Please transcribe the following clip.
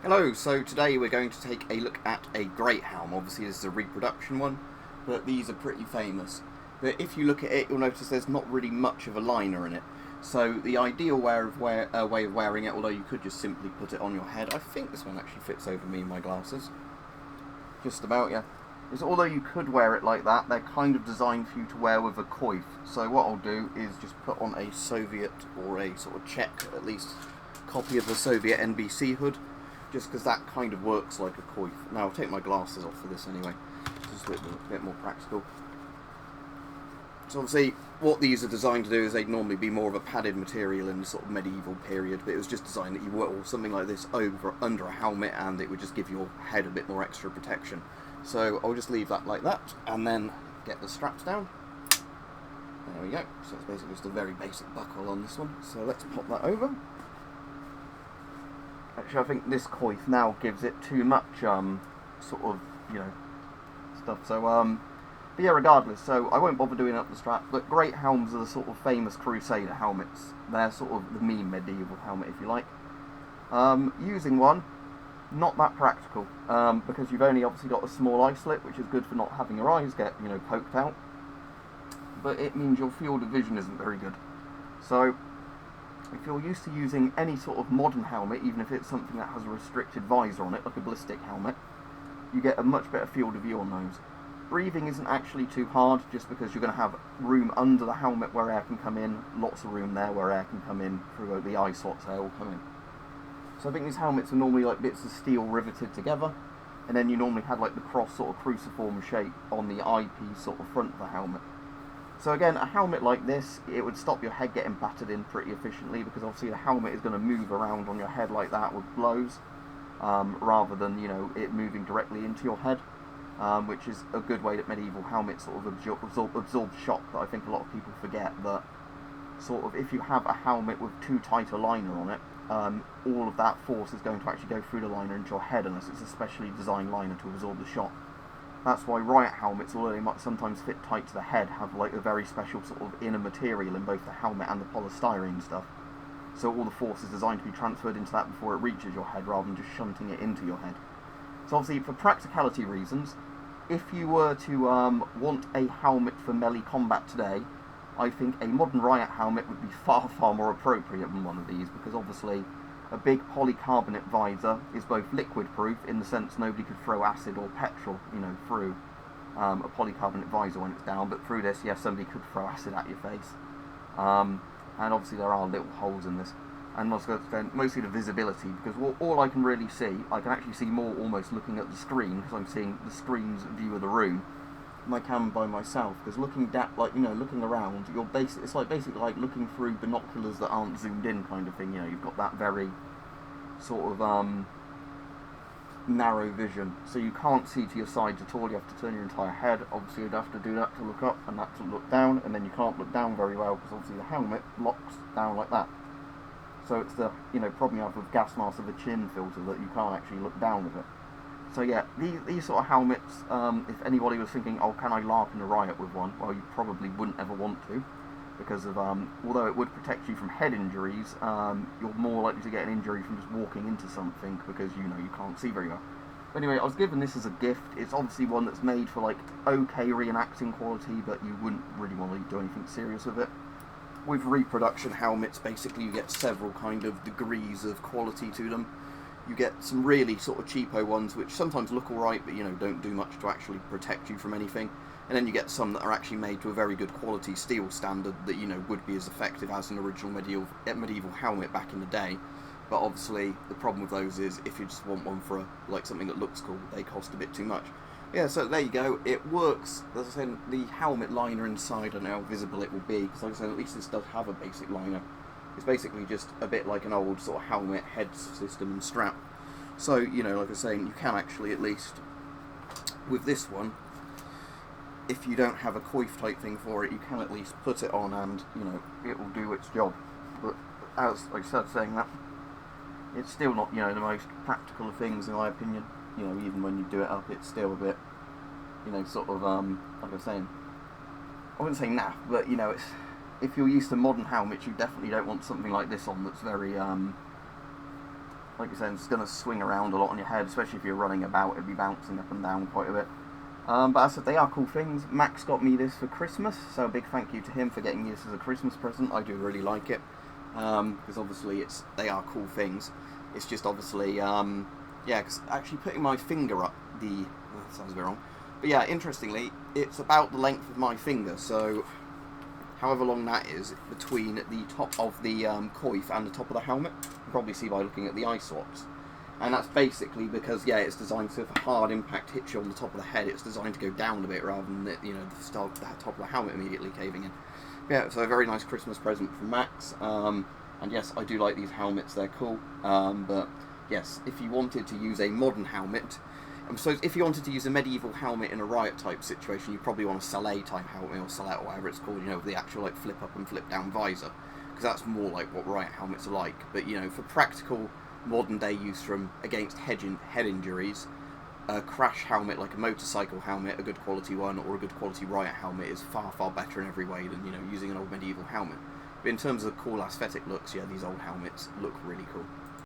Hello, so today we're going to take a look at a great helm. Obviously this is a reproduction one, but these are pretty famous. But if you look at it, you'll notice there's not really much of a liner in it. So the ideal way of wearing it, although you could just simply put it on your head, I think this one actually fits over me and my glasses. Just about, yeah. Is although you could wear it like that, they're kind of designed for you to wear with a coif. So what I'll do is just put on a Soviet, or a sort of Czech, at least, copy of the Soviet NBC hood, just because that kind of works like a coif. Now I'll take my glasses off for this anyway, just a bit more practical. So obviously what these are designed to do is they'd normally be more of a padded material in the sort of medieval period, but it was just designed that you wore something like this under a helmet and it would just give your head a bit more extra protection. So I'll just leave that like that and then get the straps down. There we go. So it's basically just a very basic buckle on this one. So let's pop that over. Actually, I think this coif now gives it too much, sort of, stuff. So, but yeah, regardless, so I won't bother doing up the strap, but great helms are the sort of famous Crusader helmets. They're sort of the mean medieval helmet, if you like. Using one, not that practical, because you've only obviously got a small eye slit, which is good for not having your eyes get, poked out. But it means your field of vision isn't very good. So, if you're used to using any sort of modern helmet, even if it's something that has a restricted visor on it, like a ballistic helmet, you get a much better field of view on those. Breathing isn't actually too hard, just because you're going to have room under the helmet where air can come in, lots of room there where air can come in through the eye slots air will come in. So I think these helmets are normally like bits of steel riveted together, and then you normally had like the cross sort of cruciform shape on the eyepiece sort of front of the helmet. So again, a helmet like this, it would stop your head getting battered in pretty efficiently, because obviously the helmet is going to move around on your head like that with blows, rather than, it moving directly into your head, which is a good way that medieval helmets sort of absorb shock that I think a lot of people forget, that sort of if you have a helmet with too tight a liner on it, all of that force is going to actually go through the liner into your head, unless it's a specially designed liner to absorb the shock. That's why riot helmets, although they might sometimes fit tight to the head, have like a very special sort of inner material in both the helmet and the polystyrene stuff. So all the force is designed to be transferred into that before it reaches your head, rather than just shunting it into your head. So obviously, for practicality reasons, if you were to want a helmet for melee combat today, I think a modern riot helmet would be far, far more appropriate than one of these, because obviously a big polycarbonate visor is both liquid proof, in the sense nobody could throw acid or petrol, through a polycarbonate visor when it's down, but through this, yes, somebody could throw acid at your face. And obviously there are little holes in this. And mostly the visibility, because all I can really see, I can actually see more almost looking at the screen, because I'm seeing the screen's view of the room, than I can by myself. Because looking around, it's like basically like looking through binoculars that aren't zoomed in kind of thing. You've got that very sort of narrow vision, so you can't see to your sides at all. You have to turn your entire head. Obviously you'd have to do that to look up and that to look down, and then you can't look down very well, because obviously the helmet locks down like that. So it's the problem you have with gas mask of a chin filter, that you can't actually look down with it. So yeah, these sort of helmets, if anybody was thinking, oh, can I LARP in a riot with one? Well, you probably wouldn't ever want to, because of, although it would protect you from head injuries, you're more likely to get an injury from just walking into something, because you can't see very well. But anyway, I was given this as a gift. It's obviously one that's made for like okay reenacting quality, but you wouldn't really want to do anything serious with it. With reproduction helmets, basically you get several kind of degrees of quality to them. You get some really sort of cheapo ones, which sometimes look alright, but don't do much to actually protect you from anything. And then you get some that are actually made to a very good quality steel standard that would be as effective as an original medieval helmet back in the day. But obviously the problem with those is, if you just want one for something that looks cool, they cost a bit too much. Yeah, so there you go. It works. As I said, the helmet liner inside, I don't know how visible it will be, because like I said, at least this does have a basic liner. It's basically just a bit like an old sort of helmet head system and strap. So, like I was saying, you can actually, at least with this one, if you don't have a coif type thing for it, you can at least put it on and, it will do its job. But as I said, saying that, it's still not, the most practical of things in my opinion. Even when you do it up, it's still a bit, sort of, like I was saying, I wouldn't say naff, but, it's, if you're used to modern helmets, you definitely don't want something like this on that's very, like you said, it's going to swing around a lot on your head, especially if you're running about. It'd be bouncing up and down quite a bit. But as I said, they are cool things. Max got me this for Christmas, so a big thank you to him for getting me this as a Christmas present. I do really like it, because obviously they are cool things. It's just obviously, yeah, because actually putting my finger up that sounds a bit wrong. But yeah, interestingly, it's about the length of my finger, so however long that is between the top of the coif and the top of the helmet. You can probably see by looking at the eye swaps. And that's basically because, yeah, it's designed so if a hard impact hits you on the top of the head, it's designed to go down a bit rather than the top of the helmet immediately caving in. Yeah, so a very nice Christmas present from Max. And yes, I do like these helmets, they're cool. But yes, if you wanted to use a modern helmet, so if you wanted to use a medieval helmet in a riot type situation, you probably want a Sallet type helmet, or Sallet, or whatever it's called, with the actual like flip up and flip down visor, because that's more like what riot helmets are like. But for practical modern day use against head injuries, a crash helmet like a motorcycle helmet, a good quality one, or a good quality riot helmet is far better in every way than using an old medieval helmet. But in terms of cool aesthetic looks, yeah, these old helmets look really cool.